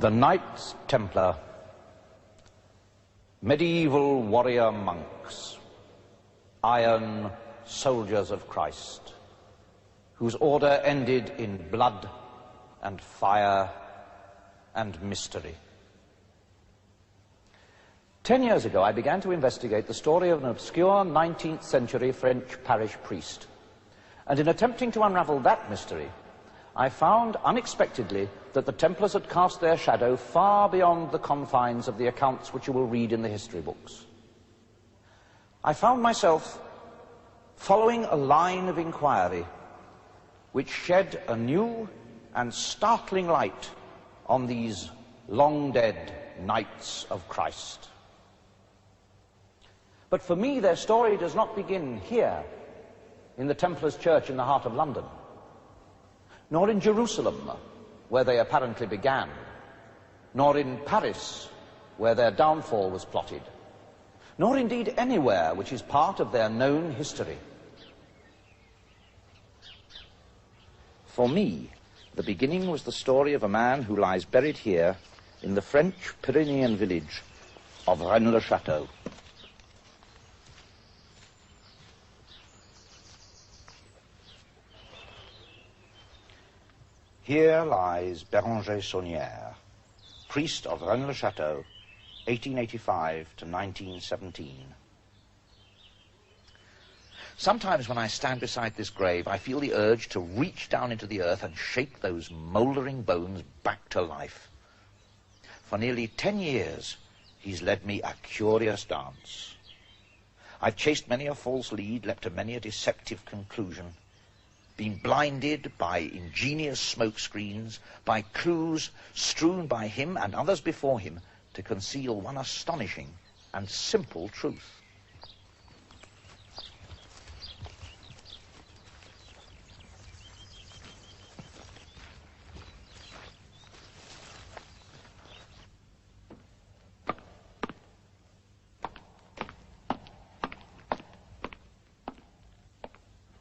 The Knights Templar, medieval warrior monks, iron soldiers of Christ, whose order ended in blood and fire and mystery. 10 years ago, I began to investigate the story of an obscure 19th century French parish priest. And in attempting to unravel that mystery, I found unexpectedly that the Templars had cast their shadow far beyond the confines of the accounts which you will read in the history books. I found myself following a line of inquiry which shed a new and startling light on these long-dead Knights of Christ. But for me, their story does not begin here, in the Templars' church in the heart of London, nor in Jerusalem, where they apparently began, nor in Paris, where their downfall was plotted, nor indeed anywhere which is part of their known history. For me, the beginning was the story of a man who lies buried here in the French Pyrenean village of Rennes-le-Château. Here lies Béranger Saunière, priest of Rennes-le-Château, 1885 to 1917. Sometimes when I stand beside this grave, I feel the urge to reach down into the earth and shake those mouldering bones back to life. For nearly 10 years, he's led me a curious dance. I've chased many a false lead, leapt to many a deceptive conclusion, been blinded by ingenious smoke screens, by clues strewn by him and others before him to conceal one astonishing and simple truth.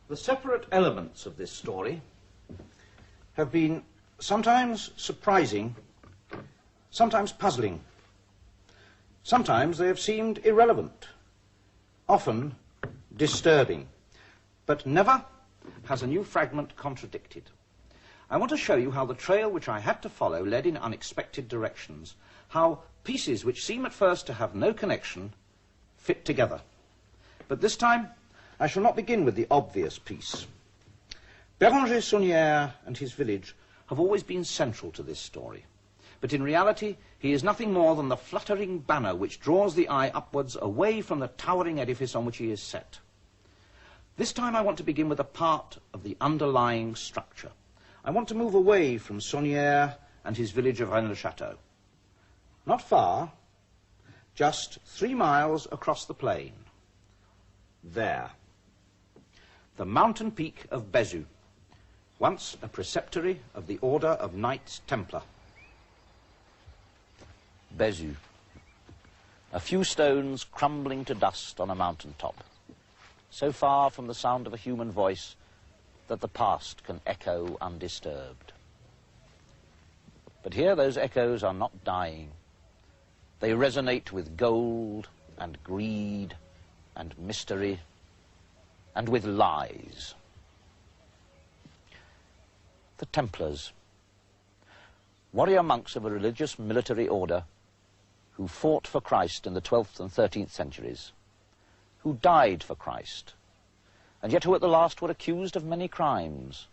The separate elements of this story have been sometimes surprising, sometimes puzzling. Sometimes they have seemed irrelevant, often disturbing, but never has a new fragment contradicted. I want to show you how the trail which I had to follow led in unexpected directions, how pieces which seem at first to have no connection fit together. But this time, I shall not begin with the obvious piece. Béranger Saunière and his village have always been central to this story. But in reality, he is nothing more than the fluttering banner which draws the eye upwards away from the towering edifice on which he is set. This time I want to begin with a part of the underlying structure. I want to move away from Saunière and his village of Rennes-le-Château. Not far, just 3 miles across the plain. There. The mountain peak of Bézu, once a preceptory of the Order of Knights Templar. Bézu, a few stones crumbling to dust on a mountain top, so far from the sound of a human voice that the past can echo undisturbed. But here those echoes are not dying. They resonate with gold and greed and mystery and with lies. The Templars, warrior monks of a religious military order who fought for Christ in the 12th and 13th centuries, who died for Christ, and yet who at the last were accused of many crimes,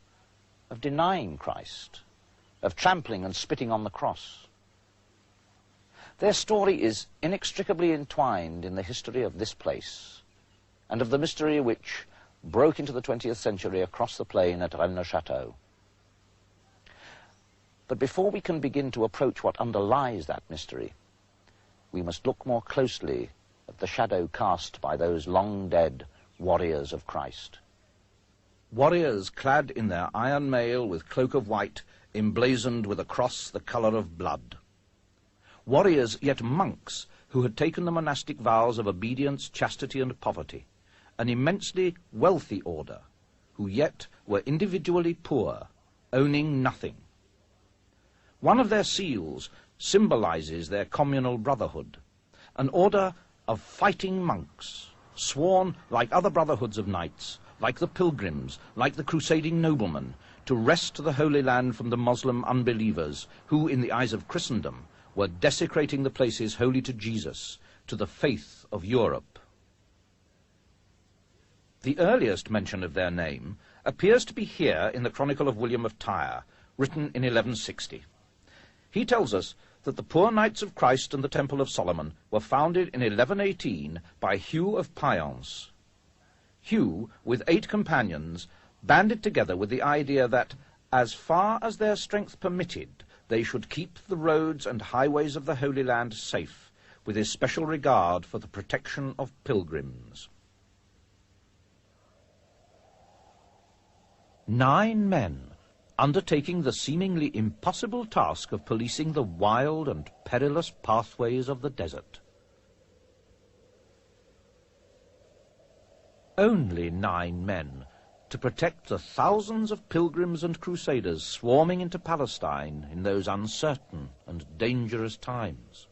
of denying Christ, of trampling and spitting on the cross. Their story is inextricably entwined in the history of this place and of the mystery which broke into the 20th century across the plain at Rennes-le-Château. But before we can begin to approach what underlies that mystery, we must look more closely at the shadow cast by those long-dead warriors of Christ. Warriors clad in their iron mail with cloak of white, emblazoned with a cross the colour of blood. Warriors, yet monks, who had taken the monastic vows of obedience, chastity, and poverty. An immensely wealthy order, who yet were individually poor, owning nothing. One of their seals symbolizes their communal brotherhood, an order of fighting monks, sworn like other brotherhoods of knights, like the pilgrims, like the crusading noblemen, to wrest the Holy Land from the Muslim unbelievers who, in the eyes of Christendom, were desecrating the places holy to Jesus, to the faith of Europe. The earliest mention of their name appears to be here in the Chronicle of William of Tyre, written in 1160. He tells us that the poor Knights of Christ and the Temple of Solomon were founded in 1118 by Hugh of Payens. Hugh, with 8 companions, banded together with the idea that, as far as their strength permitted, they should keep the roads and highways of the Holy Land safe, with especial regard for the protection of pilgrims. 9 men undertaking the seemingly impossible task of policing the wild and perilous pathways of the desert. Only 9 men to protect the thousands of pilgrims and crusaders swarming into Palestine in those uncertain and dangerous times.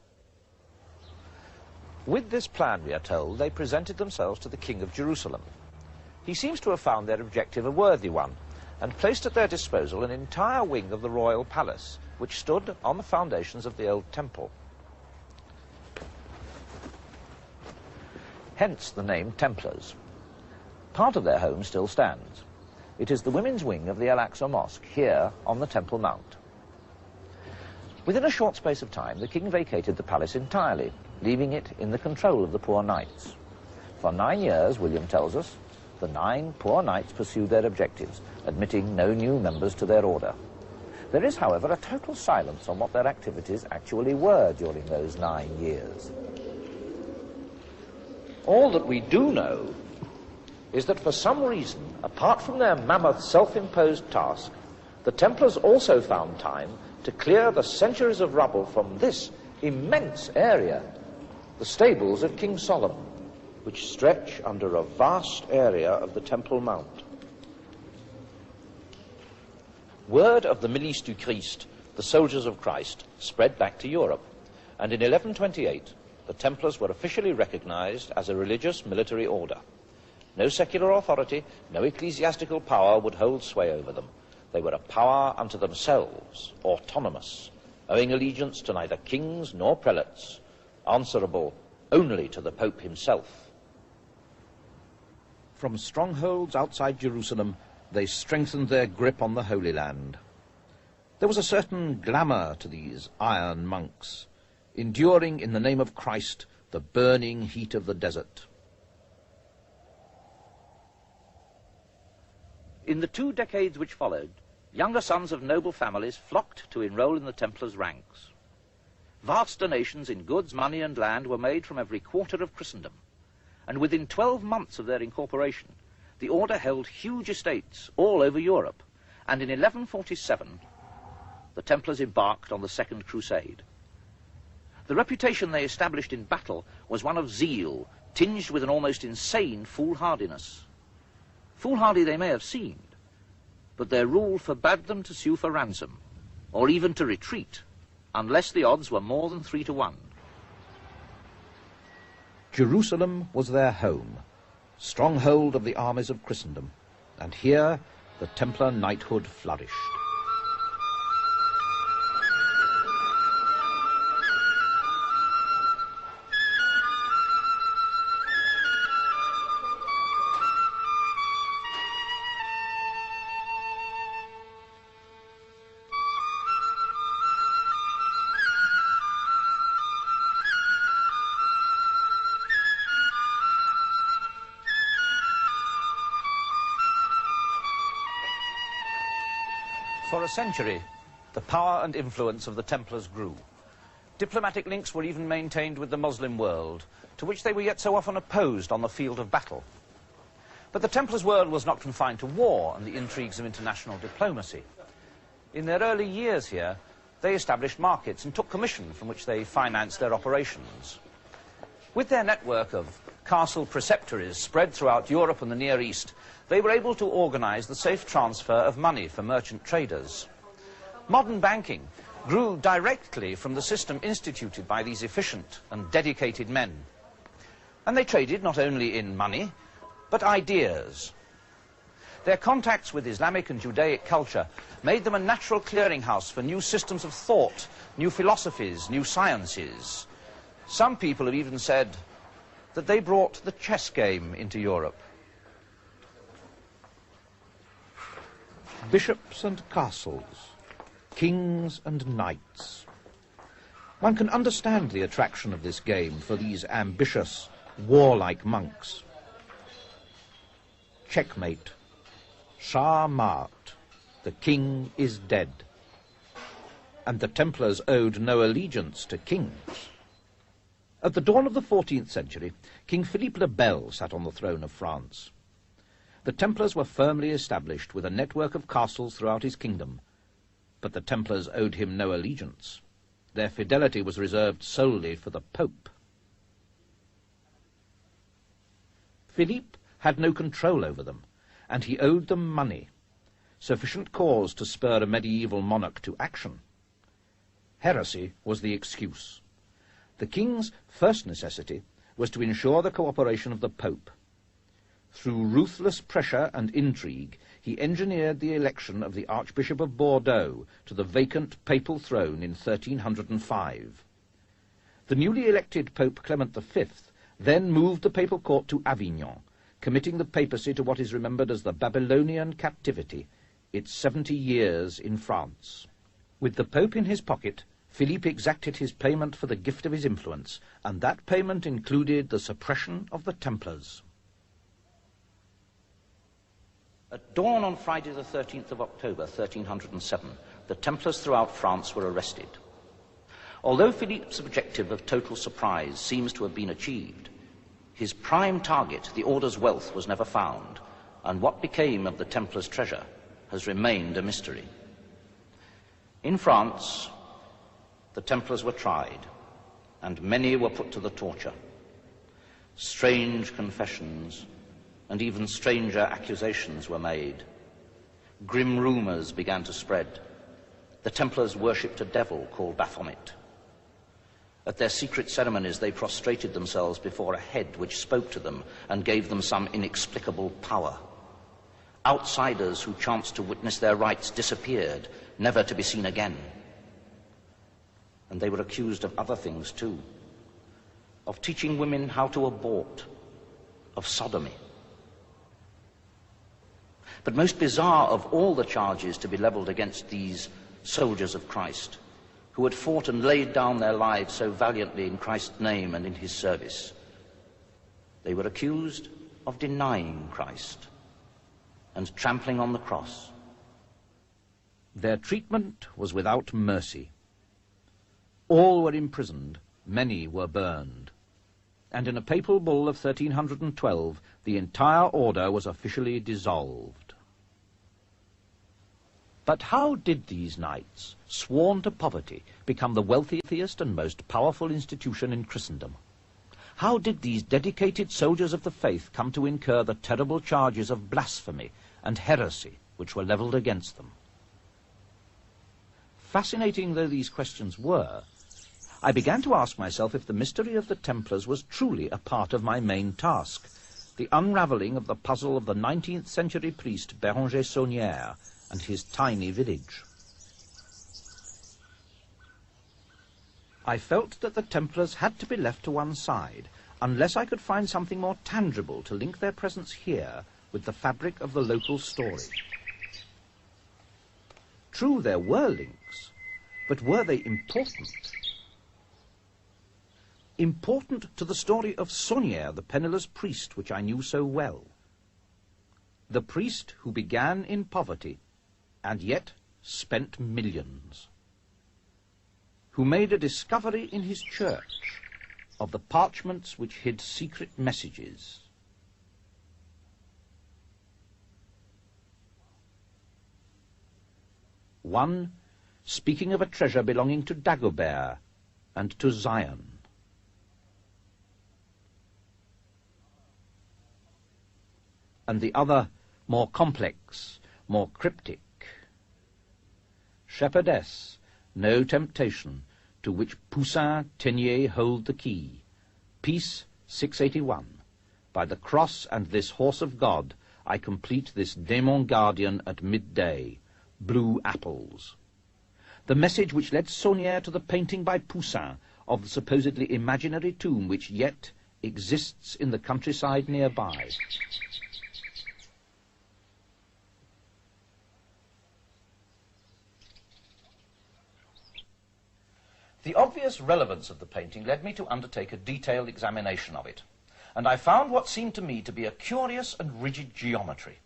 With this plan, we are told, they presented themselves to the King of Jerusalem. He seems to have found their objective a worthy one, and placed at their disposal an entire wing of the royal palace, which stood on the foundations of the old temple. Hence the name Templars. Part of their home still stands. It is the women's wing of the Al-Aqsa Mosque, here on the Temple Mount. Within a short space of time, the king vacated the palace entirely, leaving it in the control of the poor knights. For 9 years, William tells us, the 9 poor knights pursued their objectives, admitting no new members to their order. There is, however, a total silence on what their activities actually were during those 9 years. All that we do know is that for some reason, apart from their mammoth self-imposed task, the Templars also found time to clear the centuries of rubble from this immense area, the stables of King Solomon, which stretch under a vast area of the Temple Mount. Word of the Milice du Christ, the soldiers of Christ, spread back to Europe, and in 1128 the Templars were officially recognized as a religious military order. No secular authority, no ecclesiastical power would hold sway over them. They were a power unto themselves, autonomous, owing allegiance to neither kings nor prelates, answerable only to the Pope himself. From strongholds outside Jerusalem, they strengthened their grip on the Holy Land. There was a certain glamour to these iron monks, enduring in the name of Christ the burning heat of the desert. In the 2 decades which followed, younger sons of noble families flocked to enroll in the Templars' ranks. Vast donations in goods, money and land were made from every quarter of Christendom, and within 12 months of their incorporation, the order held huge estates all over Europe, and in 1147 the Templars embarked on the Second Crusade. The reputation they established in battle was one of zeal, tinged with an almost insane foolhardiness. Foolhardy they may have seemed, but their rule forbade them to sue for ransom, or even to retreat, unless the odds were more than 3 to 1. Jerusalem was their home, stronghold of the armies of Christendom, and here the Templar knighthood flourished. For a century, the power and influence of the Templars grew. Diplomatic links were even maintained with the Muslim world, to which they were yet so often opposed on the field of battle. But the Templars' world was not confined to war and the intrigues of international diplomacy. In their early years here, they established markets and took commission from which they financed their operations. With their network of castle preceptories spread throughout Europe and the Near East, they were able to organize the safe transfer of money for merchant traders. Modern banking grew directly from the system instituted by these efficient and dedicated men. And they traded not only in money, but ideas. Their contacts with Islamic and Judaic culture made them a natural clearinghouse for new systems of thought, new philosophies, new sciences. Some people have even said that they brought the chess game into Europe. Bishops and castles, kings and knights. One can understand the attraction of this game for these ambitious, warlike monks. Checkmate. Shah Mat. The king is dead. And the Templars owed no allegiance to kings. At the dawn of the 14th century, King Philippe le Bel sat on the throne of France. The Templars were firmly established with a network of castles throughout his kingdom, but the Templars owed him no allegiance. Their fidelity was reserved solely for the Pope. Philippe had no control over them, and he owed them money, sufficient cause to spur a medieval monarch to action. Heresy was the excuse. The king's first necessity was to ensure the cooperation of the Pope. Through ruthless pressure and intrigue, he engineered the election of the Archbishop of Bordeaux to the vacant papal throne in 1305. The newly elected Pope Clement V then moved the papal court to Avignon, committing the papacy to what is remembered as the Babylonian captivity, its 70 years in France. With the Pope in his pocket, Philippe exacted his payment for the gift of his influence, and that payment included the suppression of the Templars. At dawn on Friday the 13th of October, 1307, the Templars throughout France were arrested. Although Philippe's objective of total surprise seems to have been achieved, his prime target, the order's wealth, was never found, and what became of the Templars' treasure has remained a mystery. In France, the Templars were tried, and many were put to the torture. Strange confessions and even stranger accusations were made. Grim rumors began to spread. The Templars worshipped a devil called Baphomet. At their secret ceremonies, they prostrated themselves before a head which spoke to them and gave them some inexplicable power. Outsiders who chanced to witness their rites disappeared, never to be seen again. And they were accused of other things too, of teaching women how to abort, of sodomy. But most bizarre of all the charges to be leveled against these soldiers of Christ, who had fought and laid down their lives so valiantly in Christ's name and in his service, they were accused of denying Christ and trampling on the cross. Their treatment was without mercy. All were imprisoned, many were burned, and in a papal bull of 1312, the entire order was officially dissolved. But how did these knights, sworn to poverty, become the wealthiest and most powerful institution in Christendom? How did these dedicated soldiers of the faith come to incur the terrible charges of blasphemy and heresy which were levelled against them? Fascinating though these questions were, I began to ask myself if the mystery of the Templars was truly a part of my main task, the unravelling of the puzzle of the 19th century priest Béranger Saunière and his tiny village. I felt that the Templars had to be left to one side, unless I could find something more tangible to link their presence here with the fabric of the local story. True, there were links, but were they important? Important to the story of Saunière, the penniless priest which I knew so well. The priest who began in poverty and yet spent millions. Who made a discovery in his church of the parchments which hid secret messages. One speaking of a treasure belonging to Dagobert and to Zion. And the other more complex, more cryptic. Shepherdess, no temptation to which Poussin Teniers hold the key. Peace 681. By the cross and this horse of God, I complete this Démon guardian at midday. Blue apples. The message which led Saunière to the painting by Poussin of the supposedly imaginary tomb which yet exists in the countryside nearby. The obvious relevance of the painting led me to undertake a detailed examination of it, and I found what seemed to me to be a curious and rigid geometry.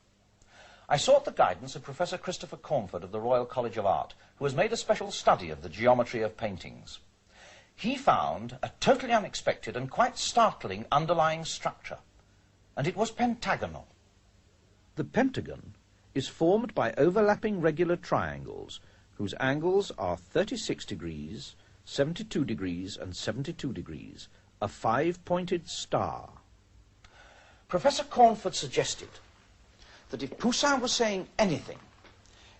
I sought the guidance of Professor Christopher Cornford of the Royal College of Art, who has made a special study of the geometry of paintings. He found a totally unexpected and quite startling underlying structure, and it was pentagonal. The pentagon is formed by overlapping regular triangles, whose angles are 36 degrees, 72 degrees, and 72 degrees, a five-pointed star. Professor Cornford suggested that if Poussin was saying anything,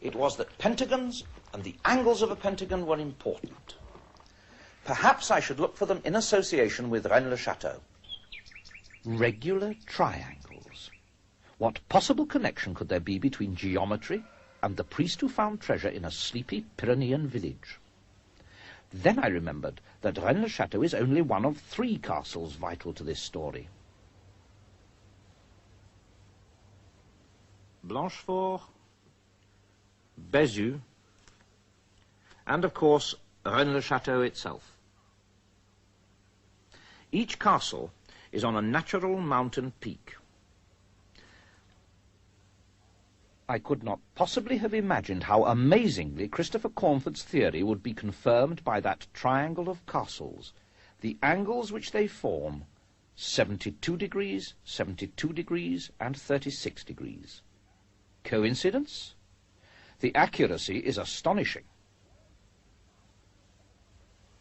it was that pentagons and the angles of a pentagon were important. Perhaps I should look for them in association with Rennes-le-Château. Regular triangles. What possible connection could there be between geometry and the priest who found treasure in a sleepy Pyrenean village? Then I remembered that Rennes-le-Château is only one of 3 castles vital to this story. Blanchefort, Bézu, and of course Rennes-le-Château itself. Each castle is on a natural mountain peak. I could not possibly have imagined how amazingly Christopher Cornford's theory would be confirmed by that triangle of castles, the angles which they form, 72 degrees, 72 degrees, and 36 degrees. Coincidence? The accuracy is astonishing.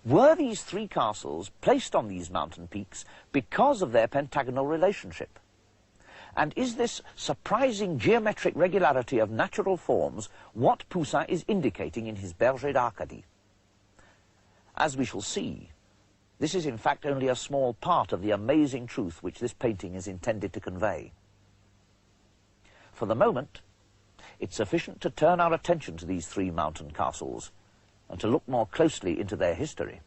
Were these 3 castles placed on these mountain peaks because of their pentagonal relationship? And is this surprising geometric regularity of natural forms what Poussin is indicating in his Berger d'Arcadie? As we shall see, this is in fact only a small part of the amazing truth which this painting is intended to convey. For the moment, it's sufficient to turn our attention to these 3 mountain castles and to look more closely into their history.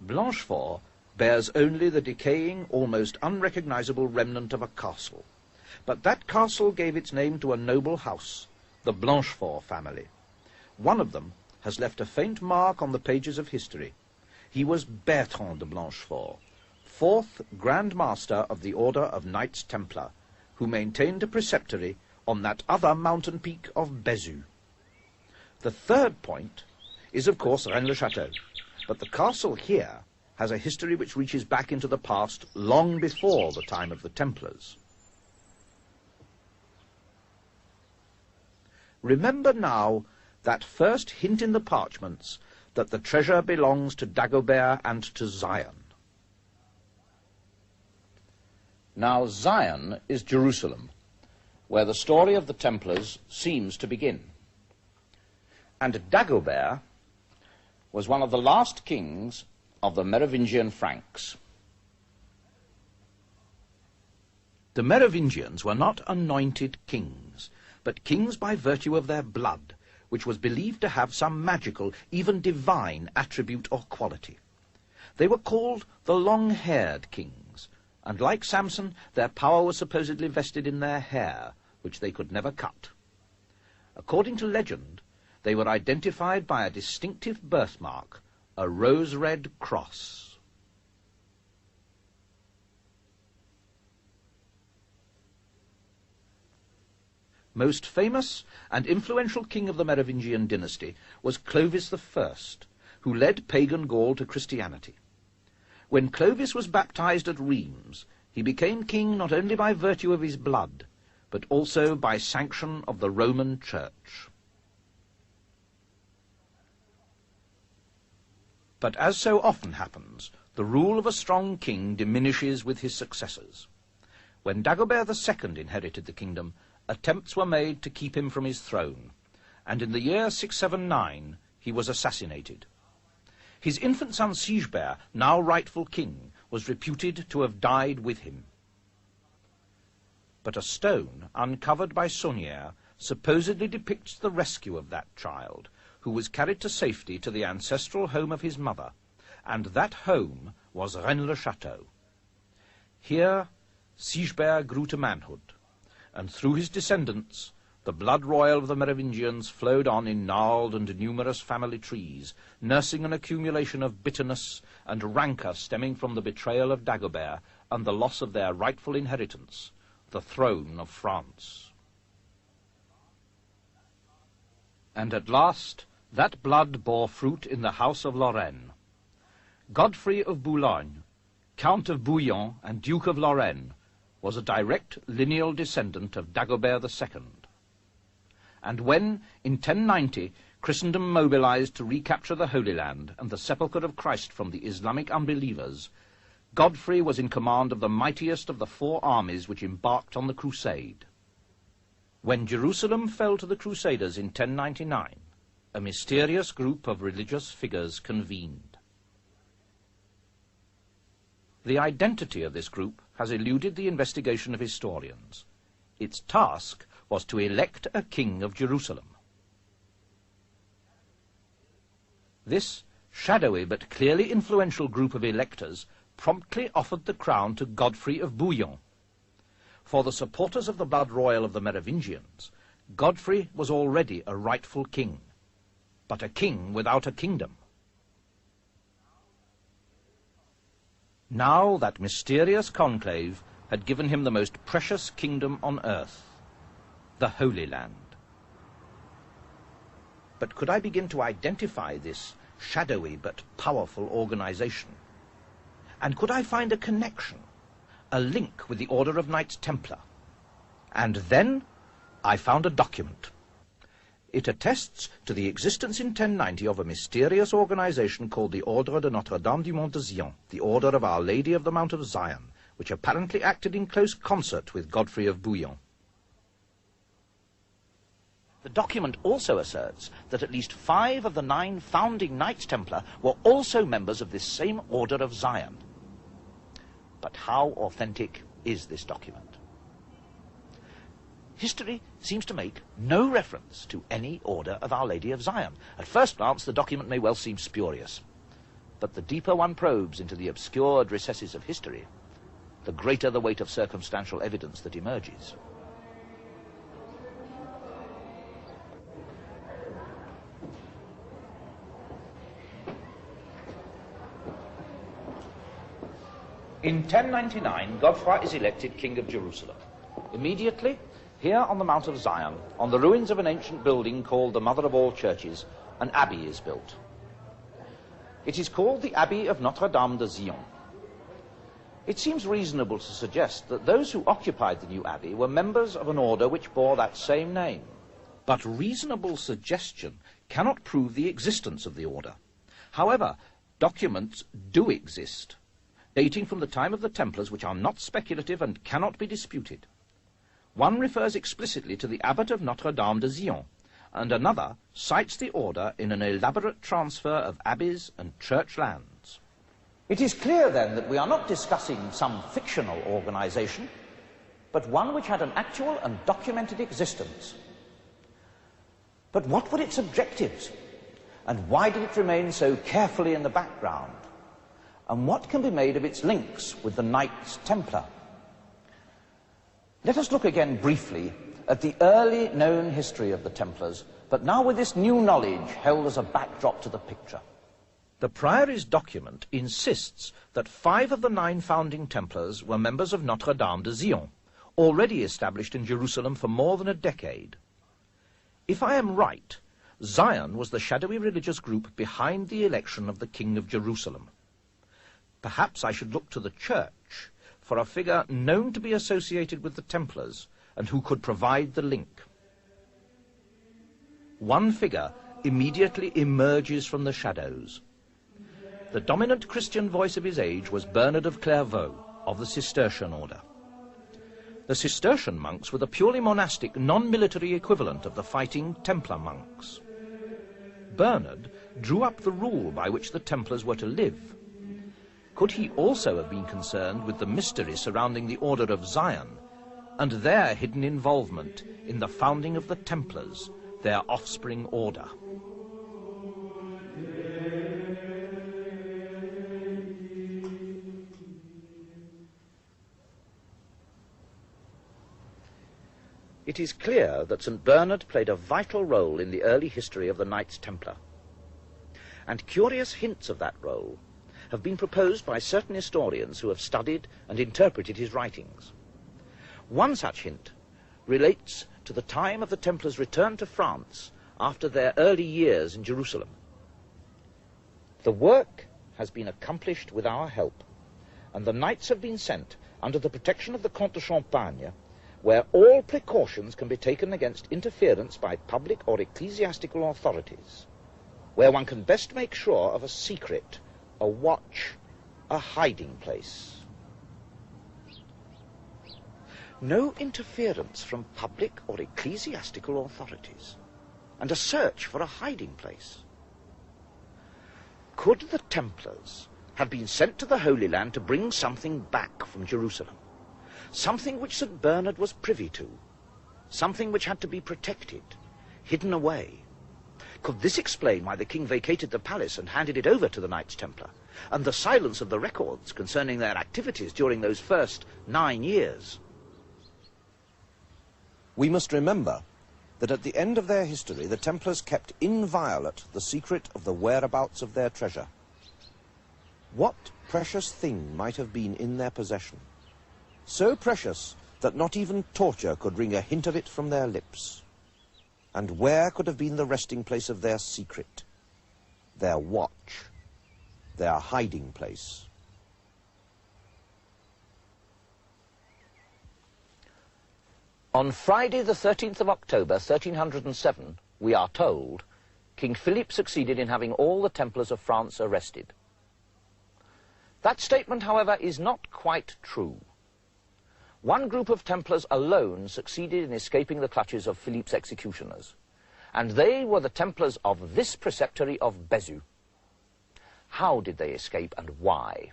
Blanchefort bears only the decaying, almost unrecognizable remnant of a castle. But that castle gave its name to a noble house, the Blanchefort family. One of them has left a faint mark on the pages of history. He was Bertrand de Blanchefort, 4th Grand Master of the Order of Knights Templar, who maintained a preceptory on that other mountain peak of Bézu. The 3rd point is, of course, Rennes-le-Château, but the castle here has a history which reaches back into the past long before the time of the Templars. Remember now that first hint in the parchments that the treasure belongs to Dagobert and to Zion. Now Zion is Jerusalem, where the story of the Templars seems to begin. And Dagobert was one of the last kings of the Merovingian Franks. The Merovingians were not anointed kings, but kings by virtue of their blood, which was believed to have some magical, even divine attribute or quality. They were called the long-haired kings, and like Samson, their power was supposedly vested in their hair, which they could never cut. According to legend, they were identified by a distinctive birthmark, a rose-red cross. Most famous and influential king of the Merovingian dynasty was Clovis I, who led pagan Gaul to Christianity. When Clovis was baptized at Rheims, he became king not only by virtue of his blood, but also by sanction of the Roman Church. But as so often happens, the rule of a strong king diminishes with his successors. When Dagobert II inherited the kingdom, attempts were made to keep him from his throne, and in the year 679 he was assassinated. His infant son Sigebert, now rightful king, was reputed to have died with him. But a stone uncovered by Saunière supposedly depicts the rescue of that child, who was carried to safety to the ancestral home of his mother, and that home was Rennes-le-Château. Here Sigebert grew to manhood, and through his descendants the blood royal of the Merovingians flowed on in gnarled and numerous family trees, nursing an accumulation of bitterness and rancour stemming from the betrayal of Dagobert and the loss of their rightful inheritance, the throne of France. And at last that blood bore fruit in the house of Lorraine. Godfrey of Boulogne, Count of Bouillon and Duke of Lorraine, was a direct lineal descendant of Dagobert II. And when, in 1090, Christendom mobilized to recapture the Holy Land and the sepulchre of Christ from the Islamic unbelievers, Godfrey was in command of the mightiest of the 4 armies which embarked on the crusade. When Jerusalem fell to the Crusaders in 1099, a mysterious group of religious figures convened. The identity of this group has eluded the investigation of historians. Its task was to elect a king of Jerusalem. This shadowy but clearly influential group of electors promptly offered the crown to Godfrey of Bouillon. For the supporters of the blood royal of the Merovingians, Godfrey was already a rightful king, but a king without a kingdom. Now that mysterious conclave had given him the most precious kingdom on earth, the Holy Land. But could I begin to identify this shadowy but powerful organization? And could I find a connection, a link with the Order of Knights Templar? And then I found a document. It attests to the existence in 1090 of a mysterious organization called the Ordre de Notre-Dame du Mont de Zion, the Order of Our Lady of the Mount of Zion, which apparently acted in close concert with Godfrey of Bouillon. The document also asserts that at least 5 of the 9 founding Knights Templar were also members of this same Order of Zion. But how authentic is this document? History seems to make no reference to any Order of Our Lady of Zion. At first glance, the document may well seem spurious. But the deeper one probes into the obscured recesses of history, the greater the weight of circumstantial evidence that emerges. In 1099, Godfrey is elected King of Jerusalem. Immediately, here on the Mount of Zion, on the ruins of an ancient building called the Mother of all Churches, an abbey is built. It is called the Abbey of Notre-Dame de Zion. It seems reasonable to suggest that those who occupied the new abbey were members of an order which bore that same name. But reasonable suggestion cannot prove the existence of the order. However, documents do exist, dating from the time of the Templars, which are not speculative and cannot be disputed. One refers explicitly to the Abbot of Notre-Dame de Zion, and another cites the order in an elaborate transfer of abbeys and church lands. It is clear, then, that we are not discussing some fictional organization, but one which had an actual and documented existence. But what were its objectives, and why did it remain so carefully in the background? And what can be made of its links with the Knights Templar? Let us look again briefly at the early known history of the Templars, but now with this new knowledge held as a backdrop to the picture. The Priory's document insists that 5 of the 9 founding Templars were members of Notre-Dame de Zion, already established in Jerusalem for more than a decade. If I am right, Zion was the shadowy religious group behind the election of the King of Jerusalem. Perhaps I should look to the Church for a figure known to be associated with the Templars and who could provide the link. One figure immediately emerges from the shadows. The dominant Christian voice of his age was Bernard of Clairvaux, of the Cistercian order. The Cistercian monks were the purely monastic, non-military equivalent of the fighting Templar monks. Bernard drew up the rule by which the Templars were to live. Could he also have been concerned with the mystery surrounding the Order of Zion and their hidden involvement in the founding of the Templars, their offspring order? It is clear that St. Bernard played a vital role in the early history of the Knights Templar. And curious hints of that role have been proposed by certain historians who have studied and interpreted his writings. One such hint relates to the time of the Templars' return to France after their early years in Jerusalem. The work has been accomplished with our help, and the knights have been sent under the protection of the Comte de Champagne, where all precautions can be taken against interference by public or ecclesiastical authorities, where one can best make sure of a secret, a watch, a hiding place. No interference from public or ecclesiastical authorities, and a search for a hiding place. Could the Templars have been sent to the Holy Land to bring something back from Jerusalem? Something which St. Bernard was privy to, something which had to be protected, hidden away. Could this explain why the king vacated the palace and handed it over to the Knights Templar, and the silence of the records concerning their activities during those first 9 years? We must remember that at the end of their history, the Templars kept inviolate the secret of the whereabouts of their treasure. What precious thing might have been in their possession? So precious that not even torture could wring a hint of it from their lips. And where could have been the resting place of their secret, their watch, their hiding place? On Friday the 13th of October 1307, we are told, King Philip succeeded in having all the Templars of France arrested. That statement, however, is not quite true. One group of Templars alone succeeded in escaping the clutches of Philippe's executioners, and they were the Templars of this preceptory of Bézieux. How did they escape, and why?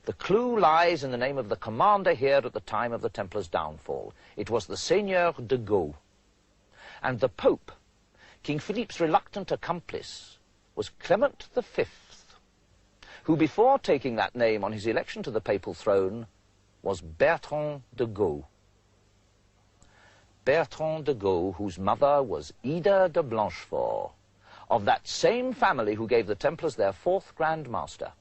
The clue lies in the name of the commander here at the time of the Templars' downfall. It was the Seigneur de Gau. And the Pope, King Philippe's reluctant accomplice, was Clement V, who before taking that name on his election to the papal throne was Bertrand de Gau. Bertrand de Gau, whose mother was Ida de Blanchefort, of that same family who gave the Templars their 4th Grand Master,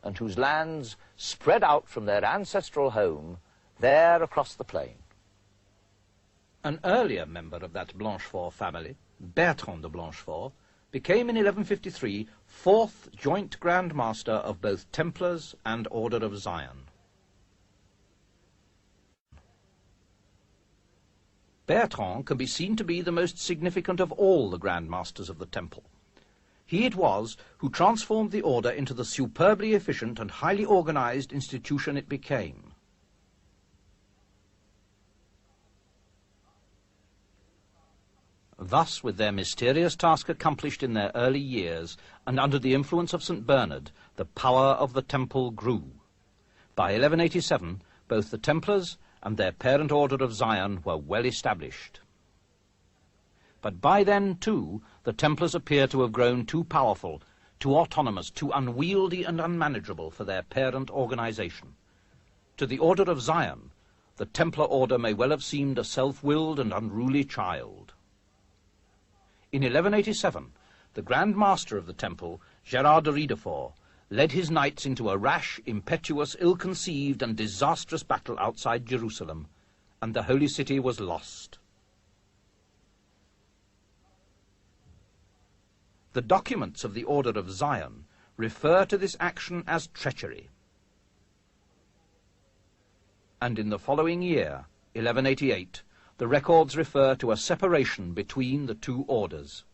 and whose lands spread out from their ancestral home there across the plain. An earlier member of that Blanchefort family, Bertrand de Blanchefort, became in 1153 4th joint Grand Master of both Templars and Order of Zion. Bertrand can be seen to be the most significant of all the Grand Masters of the Temple. He it was who transformed the order into the superbly efficient and highly organized institution it became. Thus, with their mysterious task accomplished in their early years, and under the influence of St. Bernard, the power of the Temple grew. By 1187, both the Templars and their parent Order of Zion were well established. But by then, too, the Templars appear to have grown too powerful, too autonomous, too unwieldy and unmanageable for their parent organization. To the Order of Zion, the Templar order may well have seemed a self-willed and unruly child. In 1187, the Grand Master of the Temple, Gerard de Riedefort, led his knights into a rash, impetuous, ill-conceived and disastrous battle outside Jerusalem, and the Holy City was lost. The documents of the Order of Zion refer to this action as treachery. And in the following year, 1188, the records refer to a separation between the two orders.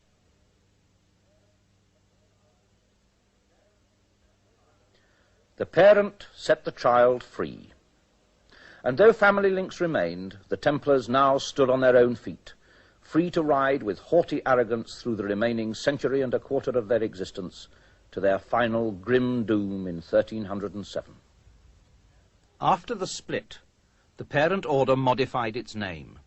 The parent set the child free, And though family links remained, the Templars now stood on their own feet, free to ride with haughty arrogance through the remaining century and a quarter of their existence to their final grim doom in 1307. After the split, the parent order modified its name.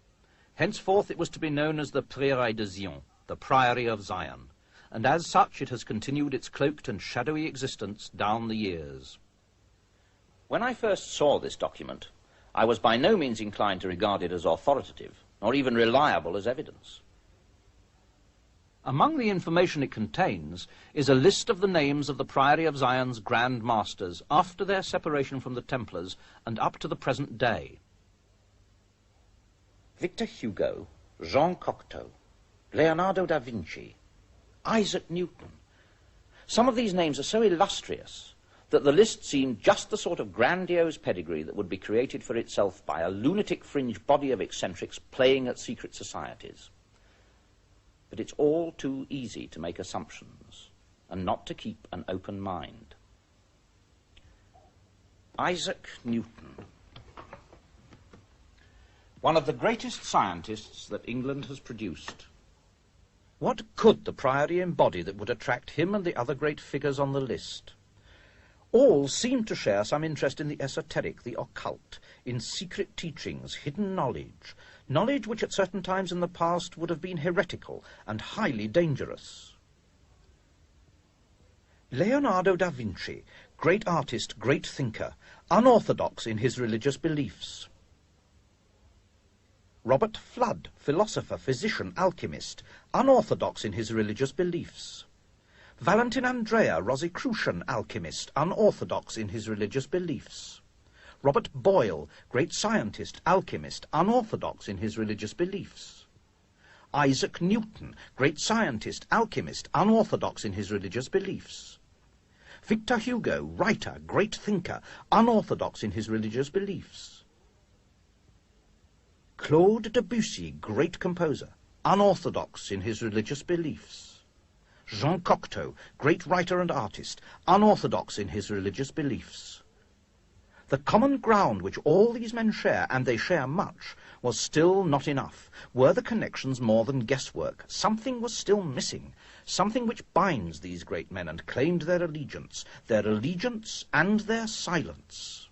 Henceforth it was to be known as the Prieuré de Zion, the Priory of Zion, and as such it has continued its cloaked and shadowy existence down the years. When I first saw this document, I was by no means inclined to regard it as authoritative, nor even reliable as evidence. Among the information it contains is a list of the names of the Priory of Zion's Grand Masters after their separation from the Templars and up to the present day. Victor Hugo, Jean Cocteau, Leonardo da Vinci, Isaac Newton. Some of these names are so illustrious that the list seemed just the sort of grandiose pedigree that would be created for itself by a lunatic fringe body of eccentrics playing at secret societies. But it's all too easy to make assumptions and not to keep an open mind. Isaac Newton. One of the greatest scientists that England has produced. What could the Priory embody that would attract him and the other great figures on the list? All seemed to share some interest in the esoteric, the occult, in secret teachings, hidden knowledge, knowledge which at certain times in the past would have been heretical and highly dangerous. Leonardo da Vinci, great artist, great thinker, unorthodox in his religious beliefs. Robert Flood, philosopher, physician, alchemist, unorthodox in his religious beliefs. Valentin Andrea, Rosicrucian alchemist, unorthodox in his religious beliefs. Robert Boyle, great scientist, alchemist, unorthodox in his religious beliefs. Isaac Newton, great scientist, alchemist, unorthodox in his religious beliefs. Victor Hugo, writer, great thinker, unorthodox in his religious beliefs. Claude Debussy, great composer, unorthodox in his religious beliefs. Jean Cocteau, great writer and artist, unorthodox in his religious beliefs. The common ground which all these men share, and they share much, was still not enough. Were the connections more than guesswork? Something was still missing, something which binds these great men and claimed their allegiance and their silence.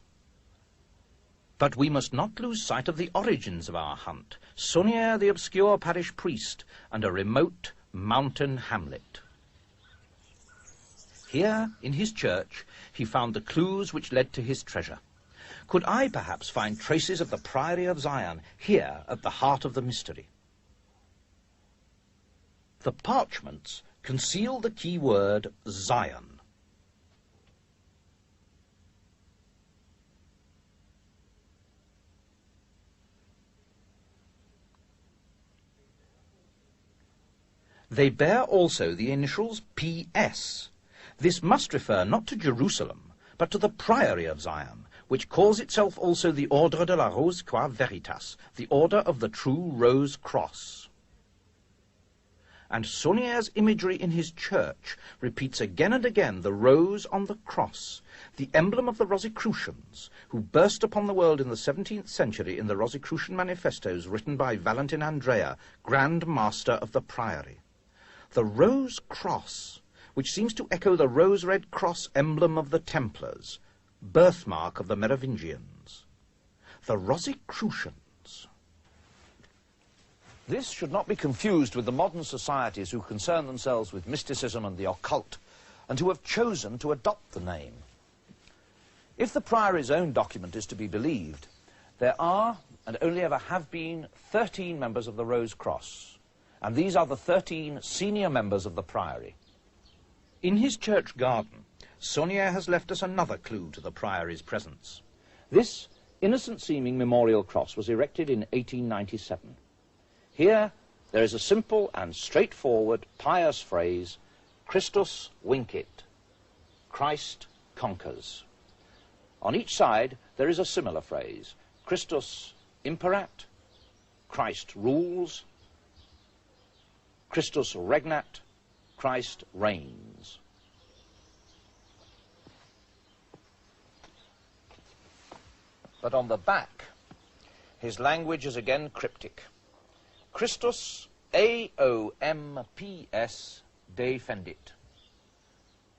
But we must not lose sight of the origins of our hunt, Saunière the obscure parish priest, and a remote mountain hamlet. Here, in his church, he found the clues which led to his treasure. Could I perhaps find traces of the Priory of Zion here at the heart of the mystery? The parchments conceal the key word Zion. They bear also the initials PS. This must refer not to Jerusalem, but to the Priory of Zion, which calls itself also the Ordre de la Rose Croix Veritas, the Order of the True Rose Cross. And Saunière's imagery in his church repeats again and again the rose on the cross, the emblem of the Rosicrucians, who burst upon the world in the 17th century in the Rosicrucian manifestos written by Valentin Andrea, Grand Master of the Priory. The rose cross, which seems to echo the rose-red cross emblem of the Templars, birthmark of the Merovingians. The Rosicrucians. This should not be confused with the modern societies who concern themselves with mysticism and the occult, and who have chosen to adopt the name. If the Priory's own document is to be believed, there are, and only ever have been, 13 members of the Rose Cross, and these are the 13 senior members of the Priory. In his church garden, Saunière has left us another clue to the Priory's presence. This innocent-seeming memorial cross was erected in 1897. Here there is a simple and straightforward, pious phrase, Christus vincit, Christ conquers. On each side there is a similar phrase, Christus imperat, Christ rules, Christus regnat, Christ reigns. But on the back His language is again cryptic. Christus AOMPS defendit.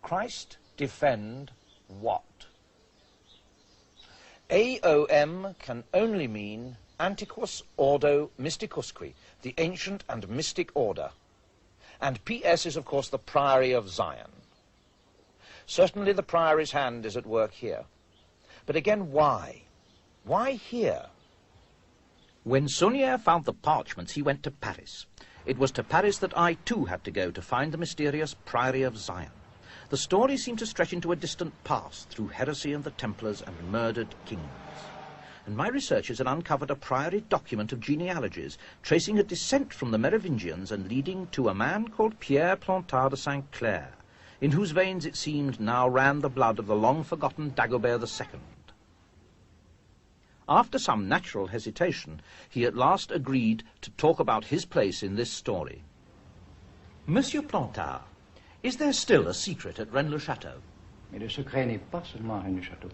Christ defend what? AOM can only mean Antiquus Ordo Mysticusque, the ancient and mystic order. And PS is, of course, the Priory of Zion. Certainly the Priory's hand is at work here. But again, why? Why here? When Saunière found the parchments, he went to Paris. It was to Paris that I too had to go to find the mysterious Priory of Zion. The story seemed to stretch into a distant past through heresy and the Templars and murdered kings. And my researchers had uncovered a priory document of genealogies, tracing a descent from the Merovingians and leading to a man called Pierre Plantard de Saint-Clair, in whose veins it seemed now ran the blood of the long-forgotten Dagobert II. After some natural hesitation, he at last agreed to talk about his place in this story. Monsieur Plantard, is there still a secret at Rennes-le-Château? Mais le secret n'est pas seulement à Rennes-le-Château.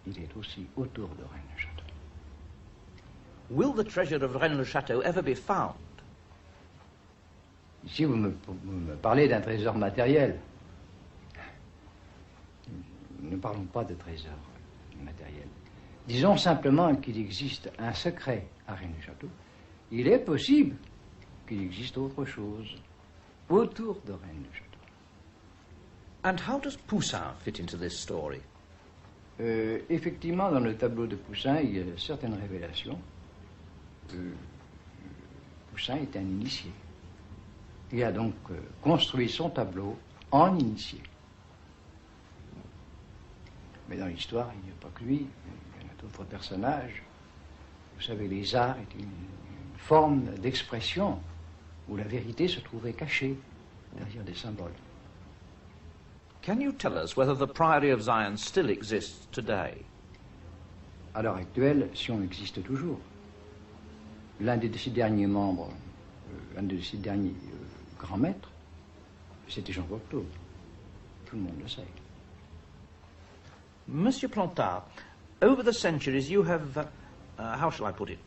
Il est aussi autour de Rennes-le-Château. Will the treasure of Rennes-le-Château ever be found? Ici, vous me parlez d'un trésor matériel. Nous ne parlons pas de trésor matériel. Disons simplement qu'il existe un secret à Rennes-le-Château. Il est possible qu'il existe autre chose autour de Rennes-le-Château. And how does Poussin fit into this story? Effectivement, dans le tableau de Poussin, il y a certaines révélations. Poussin est un initié. Il a donc construit son tableau en initié. Mais dans l'histoire, il n'y a pas que lui. Il y en a d'autres personnages. Vous savez, les arts étaient une forme d'expression où la vérité se trouvait cachée derrière des symboles. Can you tell us whether the Priory of Zion still exists today? À l'heure actuelle, Sion existe toujours. L'un de ses derniers membres, un de ses derniers grands maîtres, c'était Jean Cocteau. Tout le monde le sait. Monsieur Plantard, over the centuries you have, how shall I put it,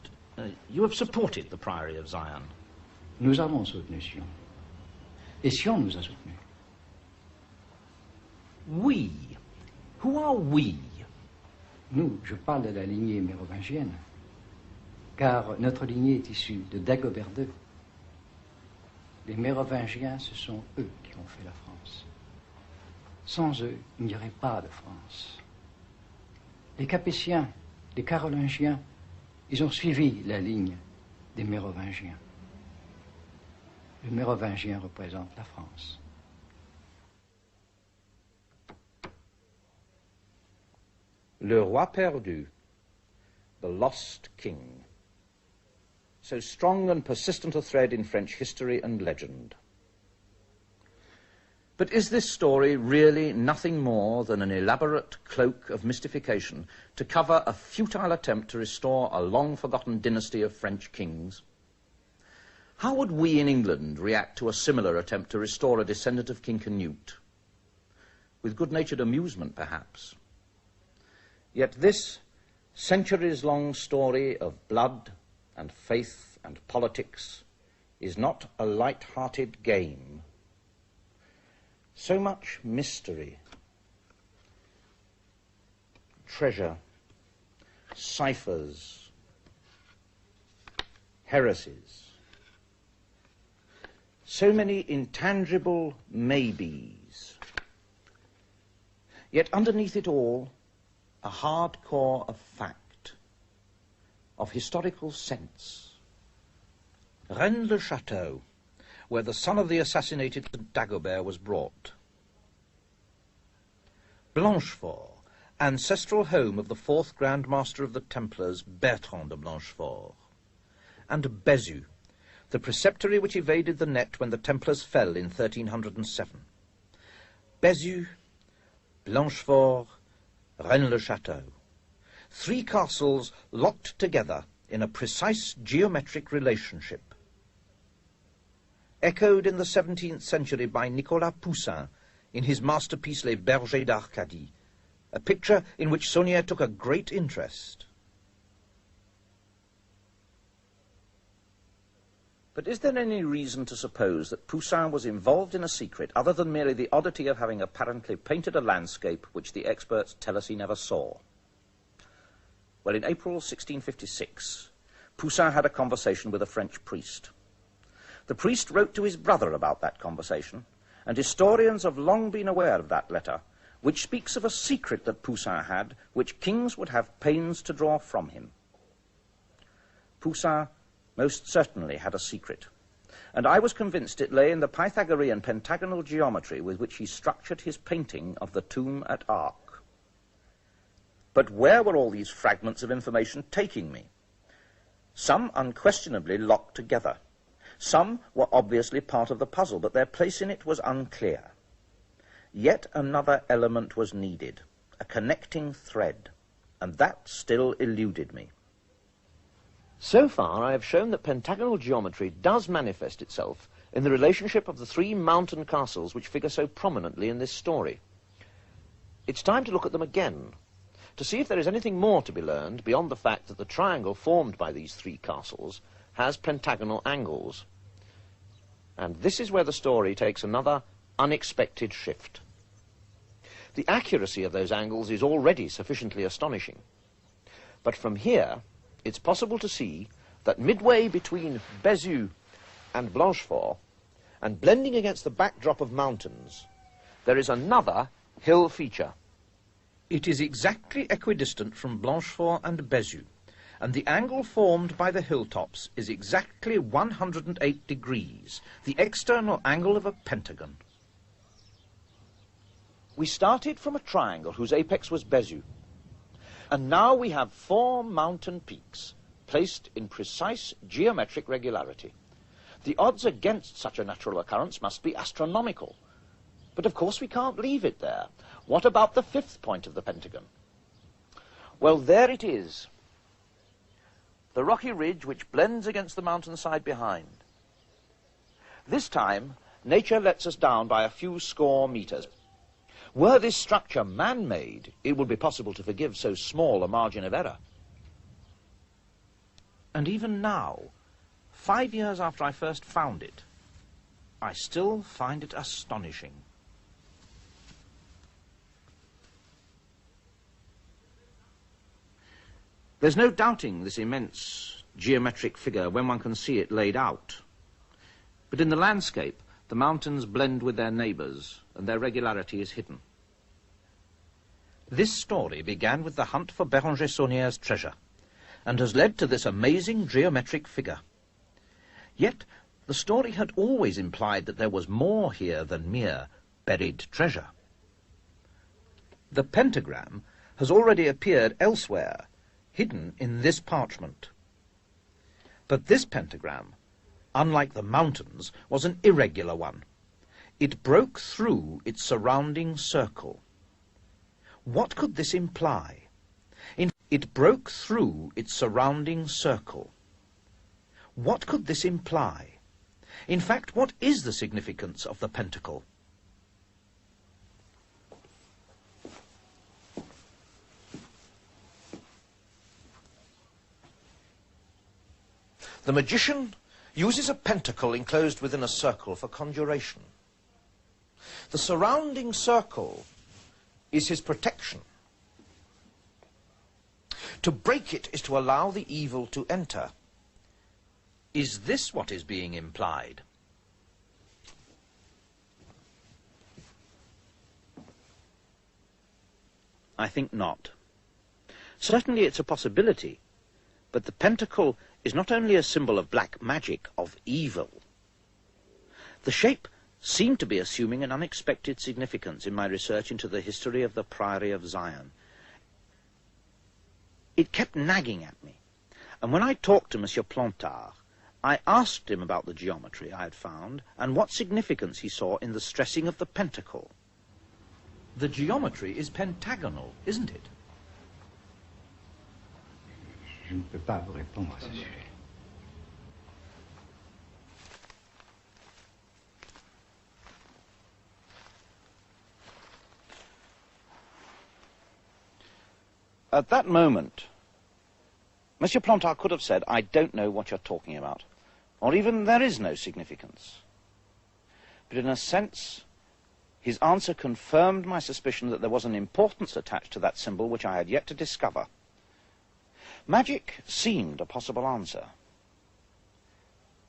you have supported the Priory of Zion. Nous avons soutenu Sion. Et Sion nous a soutenus. We. Who are we? Nous, je parle de la lignée mérovingienne, car notre lignée est issue de Dagobert II. Les Mérovingiens, ce sont eux qui ont fait la France. Sans eux, il n'y aurait pas de France. Les Capétiens, les Carolingiens, ils ont suivi la ligne des Mérovingiens. Le Mérovingien représente la France. Le roi perdu, the lost king. So strong and persistent a thread in French history and legend. But is this story really nothing more than an elaborate cloak of mystification to cover a futile attempt to restore a long-forgotten dynasty of French kings? How would we in England react to a similar attempt to restore a descendant of King Canute? With good-natured amusement, perhaps. Yet this centuries-long story of blood and faith and politics is not a light-hearted game. So much mystery, treasure, ciphers, heresies. So many intangible maybes. Yet underneath it all, a hard core of fact, of historical sense. Rennes-le-Château, where the son of the assassinated Dagobert was brought. Blanchefort, ancestral home of the fourth Grand Master of the Templars, Bertrand de Blanchefort. And Bézu, the preceptory which evaded the net when the Templars fell in 1307. Bézu, Blanchefort, Rennes-le-Château. Three castles locked together in a precise geometric relationship. Echoed in the 17th century by Nicolas Poussin in his masterpiece Les Bergers d'Arcadie, a picture in which Saunière took a great interest. But is there any reason to suppose that Poussin was involved in a secret other than merely the oddity of having apparently painted a landscape which the experts tell us he never saw? Well, in April 1656, Poussin had a conversation with a French priest. The priest wrote to his brother about that conversation, and historians have long been aware of that letter, which speaks of a secret that Poussin had, which kings would have pains to draw from him. Poussin most certainly had a secret, and I was convinced it lay in the Pythagorean pentagonal geometry with which he structured his painting of the tomb at Arques. But where were all these fragments of information taking me? Some unquestionably locked together. Some were obviously part of the puzzle, but their place in it was unclear. Yet another element was needed, a connecting thread, and that still eluded me. So far, I have shown that pentagonal geometry does manifest itself in the relationship of the three mountain castles which figure so prominently in this story. It's time to look at them again, to see if there is anything more to be learned beyond the fact that the triangle formed by these three castles has pentagonal angles. And this is where the story takes another unexpected shift. The accuracy of those angles is already sufficiently astonishing. But from here, it's possible to see that midway between Bézieux and Blanchefort, and blending against the backdrop of mountains, there is another hill feature. It is exactly equidistant from Blanchefort and Bézieux, and the angle formed by the hilltops is exactly 108 degrees, the external angle of a pentagon. We started from a triangle whose apex was Bézieux, and now we have 4 mountain peaks placed in precise geometric regularity. The odds against such a natural occurrence must be astronomical. But of course we can't leave it there. What about the 5th point of the pentagon? Well, there it is, the rocky ridge which blends against the mountainside behind. This time, nature lets us down by a few score meters. Were this structure man-made, it would be possible to forgive so small a margin of error. And even now, 5 years after I first found it, I still find it astonishing. There's no doubting this immense geometric figure when one can see it laid out. But in the landscape, the mountains blend with their neighbours, and their regularity is hidden. This story began with the hunt for Béranger Saunier's treasure, and has led to this amazing geometric figure. Yet the story had always implied that there was more here than mere buried treasure. The pentagram has already appeared elsewhere, hidden in this parchment. But this pentagram, unlike the mountains, was an irregular one. It broke through its surrounding circle. What could this imply? It broke through its surrounding circle. What could this imply? In fact, what is the significance of the pentacle? The magician uses a pentacle enclosed within a circle for conjuration. The surrounding circle is his protection. To break it is to allow the evil to enter. Is this what is being implied? I think not. Certainly it's a possibility, but the pentacle is not only a symbol of black magic, of evil. The shape seemed to be assuming an unexpected significance in my research into the history of the Priory of Zion. It kept nagging at me, and when I talked to Monsieur Plantard, I asked him about the geometry I had found and what significance he saw in the stressing of the pentacle. The geometry is pentagonal, isn't it? Je ne peux pas vous répondre à ce sujet. At that moment, Monsieur Plantard could have said, "I don't know what you're talking about," or even there is no significance. But in a sense, his answer confirmed my suspicion that there was an importance attached to that symbol which I had yet to discover. Magic seemed a possible answer.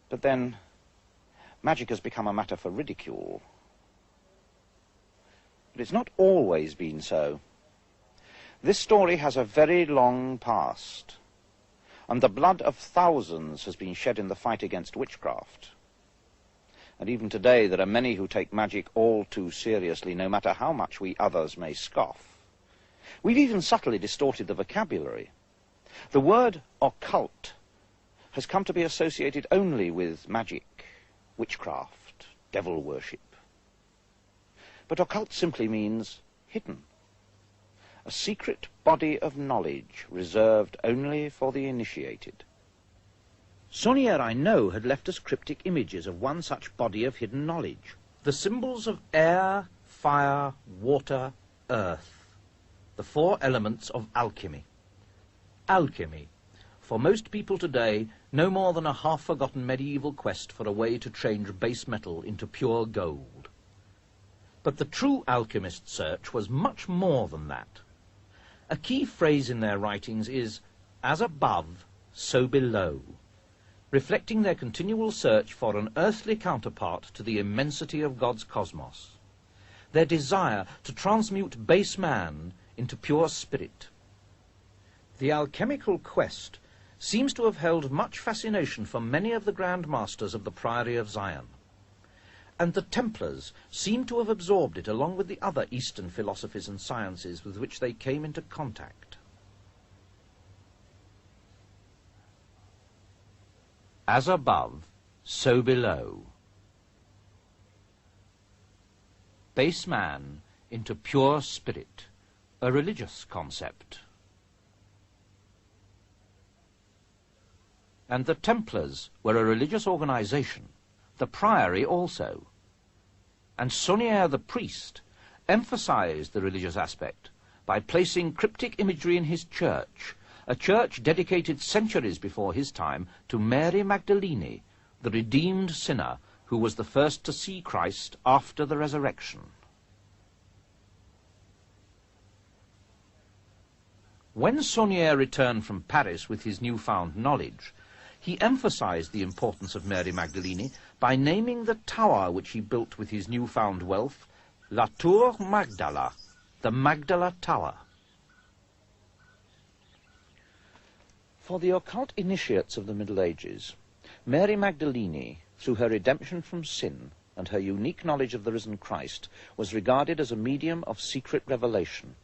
But then, magic has become a matter for ridicule. But it's not always been so. This story has a very long past, and the blood of thousands has been shed in the fight against witchcraft. And even today there are many who take magic all too seriously, no matter how much we others may scoff. We've even subtly distorted the vocabulary. The word occult has come to be associated only with magic, witchcraft, devil worship. But occult simply means hidden. A secret body of knowledge reserved only for the initiated. Saunière, I know, had left us cryptic images of one such body of hidden knowledge. The symbols of air, fire, water, earth. The 4 elements of alchemy. Alchemy. For most people today, no more than a half-forgotten medieval quest for a way to change base metal into pure gold. But the true alchemist's search was much more than that. A key phrase in their writings is, as above, so below, reflecting their continual search for an earthly counterpart to the immensity of God's cosmos, their desire to transmute base man into pure spirit. The alchemical quest seems to have held much fascination for many of the Grand Masters of the Priory of Zion, and the Templars seem to have absorbed it along with the other Eastern philosophies and sciences with which they came into contact. As above, so below. Base man into pure spirit, a religious concept. And the Templars were a religious organization, the Priory also. And Saunière the priest emphasized the religious aspect by placing cryptic imagery in his church, a church dedicated centuries before his time to Mary Magdalene, the redeemed sinner who was the first to see Christ after the resurrection. When Saunière returned from Paris with his newfound knowledge, he emphasized the importance of Mary Magdalene by naming the tower which he built with his newfound wealth La Tour Magdala, the Magdala Tower. For the occult initiates of the Middle Ages, Mary Magdalene, through her redemption from sin and her unique knowledge of the risen Christ, was regarded as a medium of secret revelation,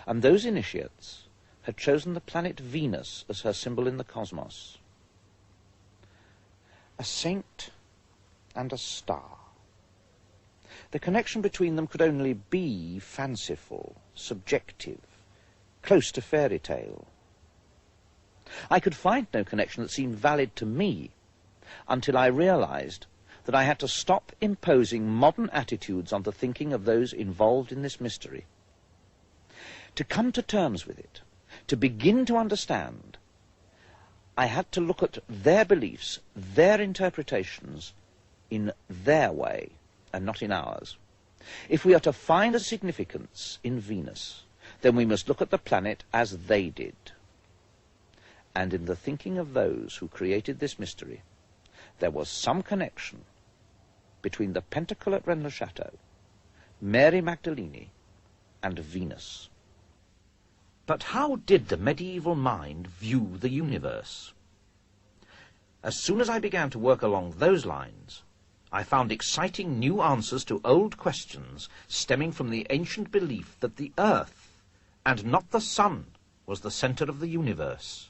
and those initiates had chosen the planet Venus as her symbol in the cosmos. A saint and a star. The connection between them could only be fanciful, subjective, close to fairy tale. I could find no connection that seemed valid to me until I realized that I had to stop imposing modern attitudes on the thinking of those involved in this mystery. To come to terms with it, to begin to understand, I had to look at their beliefs, their interpretations, in their way, and not in ours. If we are to find a significance in Venus, then we must look at the planet as they did. And in the thinking of those who created this mystery, there was some connection between the pentacle at Rennes-le-Château, Mary Magdalene, and Venus. But how did the medieval mind view the universe? As soon as I began to work along those lines, I found exciting new answers to old questions stemming from the ancient belief that the Earth, and not the Sun, was the center of the universe.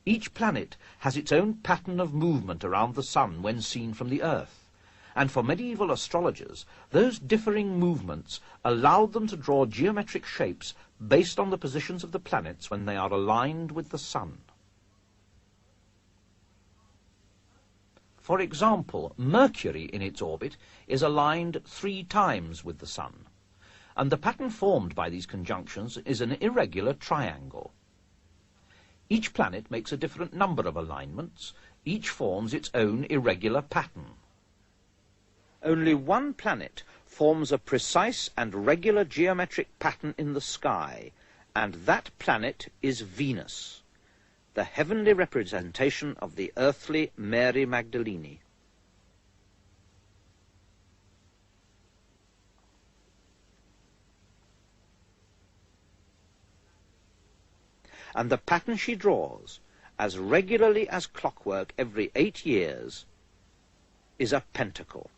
Each planet has its own pattern of movement around the Sun when seen from the Earth, and for medieval astrologers, those differing movements allowed them to draw geometric shapes based on the positions of the planets when they are aligned with the Sun. For example, Mercury in its orbit is aligned 3 times with the Sun, and the pattern formed by these conjunctions is an irregular triangle. Each planet makes a different number of alignments Each forms its own irregular pattern. Only one planet forms a precise and regular geometric pattern in the sky, and that planet is Venus, the heavenly representation of the earthly Mary Magdalene. And the pattern she draws, as regularly as clockwork every 8 years, is a pentacle.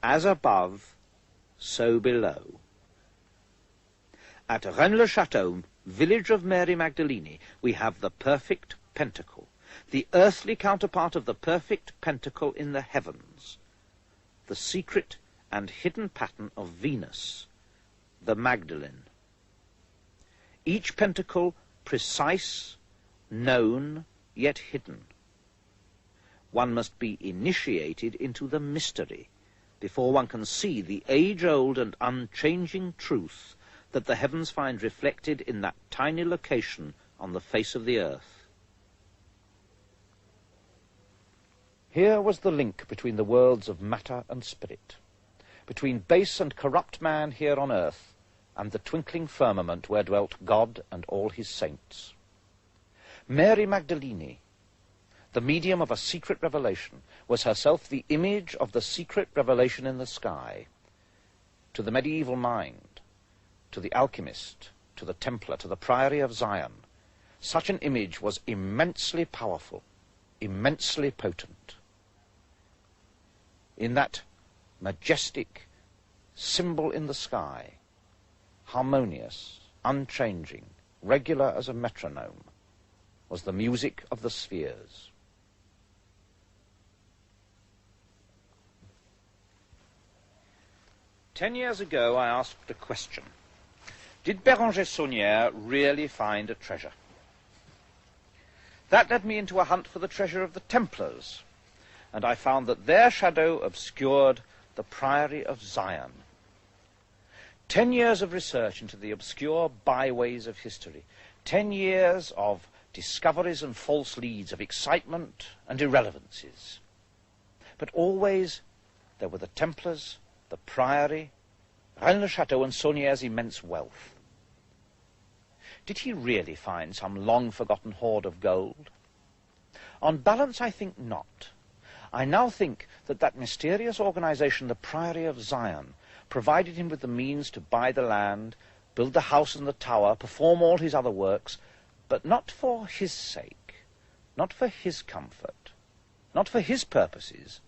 As above, so below. At Rennes-le-Château, village of Mary Magdalene, we have the perfect pentacle, the earthly counterpart of the perfect pentacle in the heavens, the secret and hidden pattern of Venus, the Magdalene. Each pentacle precise, known, yet hidden. One must be initiated into the mystery before one can see the age-old and unchanging truth that the heavens find reflected in that tiny location on the face of the earth. Here was the link between the worlds of matter and spirit, between base and corrupt man here on earth and the twinkling firmament where dwelt God and all his saints. Mary Magdalene, the medium of a secret revelation, was herself the image of the secret revelation in the sky. To the medieval mind, to the alchemist, to the Templar, to the Priory of Zion, such an image was immensely powerful, immensely potent. In that majestic symbol in the sky, harmonious, unchanging, regular as a metronome, was the music of the spheres. "10 years ago, I asked a question. Did Béranger Saunière really find a treasure? That led me into a hunt for the treasure of the Templars, and I found that their shadow obscured the Priory of Zion. 10 years of research into the obscure byways of history, 10 years of discoveries and false leads, of excitement and irrelevancies. But always there were the Templars, the Priory, Rennes-le-Château, and Saunière's immense wealth. Did he really find some long-forgotten hoard of gold? On balance, I think not. I now think that that mysterious organization, the Priory of Zion, provided him with the means to buy the land, build the house and the tower, perform all his other works, but not for his sake, not for his comfort, not for his purposes,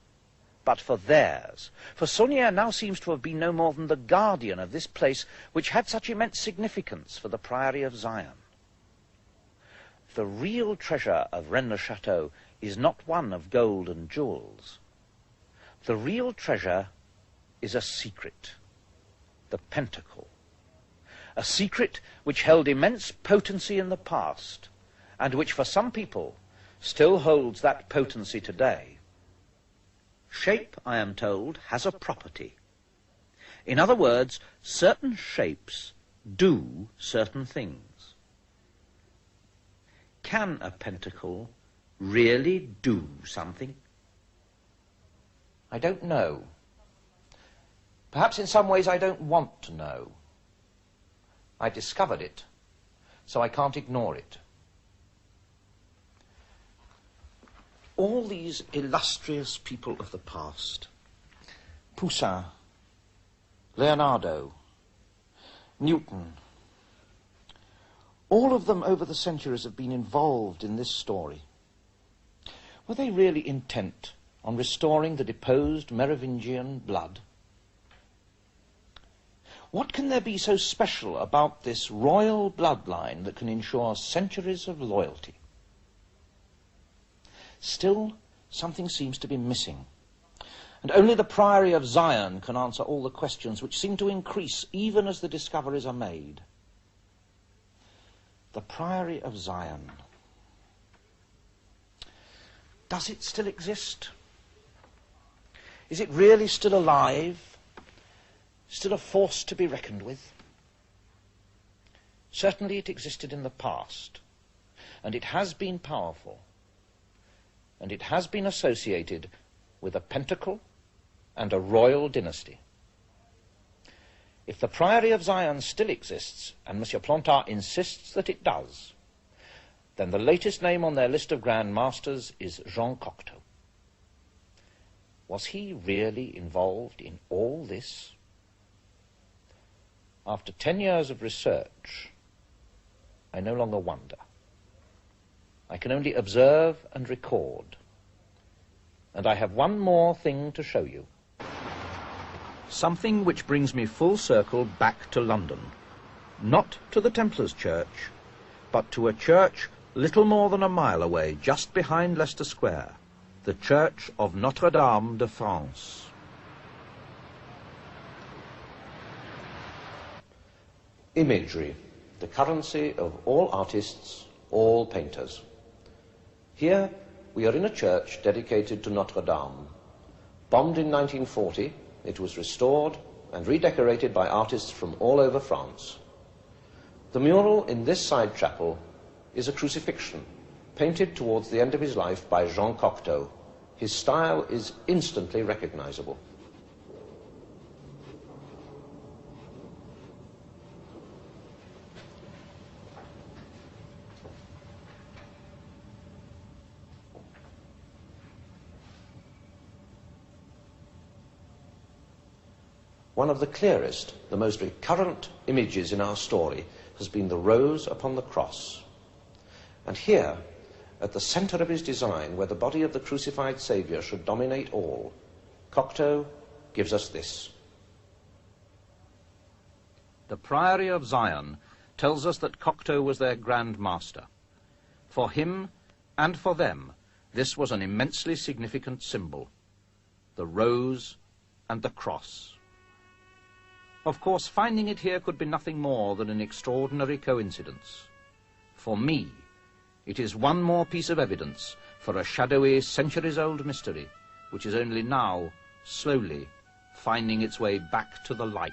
but for theirs. For Saunière now seems to have been no more than the guardian of this place which had such immense significance for the Priory of Zion. The real treasure of Rennes-le-Château is not one of gold and jewels. The real treasure is a secret, the pentacle. A secret which held immense potency in the past, and which for some people still holds that potency today. Shape, I am told, has a property. In other words, certain shapes do certain things. Can a pentacle really do something? I don't know. Perhaps in some ways I don't want to know. I discovered it, so I can't ignore it. All these illustrious people of the past, Poussin, Leonardo, Newton, all of them over the centuries have been involved in this story. Were they really intent on restoring the deposed Merovingian blood? What can there be so special about this royal bloodline that can ensure centuries of loyalty? Still, something seems to be missing, and only the Priory of Zion can answer all the questions which seem to increase even as the discoveries are made. The Priory of Zion. Does it still exist? Is it really still alive? Still a force to be reckoned with? Certainly it existed in the past, and it has been powerful. and it has been associated with a pentacle and a royal dynasty. If the Priory of Zion still exists, and Monsieur Plantard insists that it does, then the latest name on their list of Grand Masters is Jean Cocteau. Was he really involved in all this? After 10 years of research, I no longer wonder. I can only observe and record. And I have one more thing to show you. Something which brings me full circle back to London. Not to the Templars' church, but to a church little more than a mile away, just behind Leicester Square, the Church of Notre-Dame de France. Imagery, the currency of all artists, all painters. Here we are in a church dedicated to Notre Dame. Bombed in 1940, it was restored and redecorated by artists from all over France. The mural in this side chapel is a crucifixion, painted towards the end of his life by Jean Cocteau. His style is instantly recognizable. One of the clearest, the most recurrent images in our story has been the rose upon the cross. And here, at the center of his design, where the body of the crucified Saviour should dominate all, Cocteau gives us this. The Priory of Zion tells us that Cocteau was their Grand Master. For him and for them, this was an immensely significant symbol, the rose and the cross. Of course, finding it here could be nothing more than an extraordinary coincidence. For me, it is one more piece of evidence for a shadowy, centuries-old mystery, which is only now, slowly, finding its way back to the light.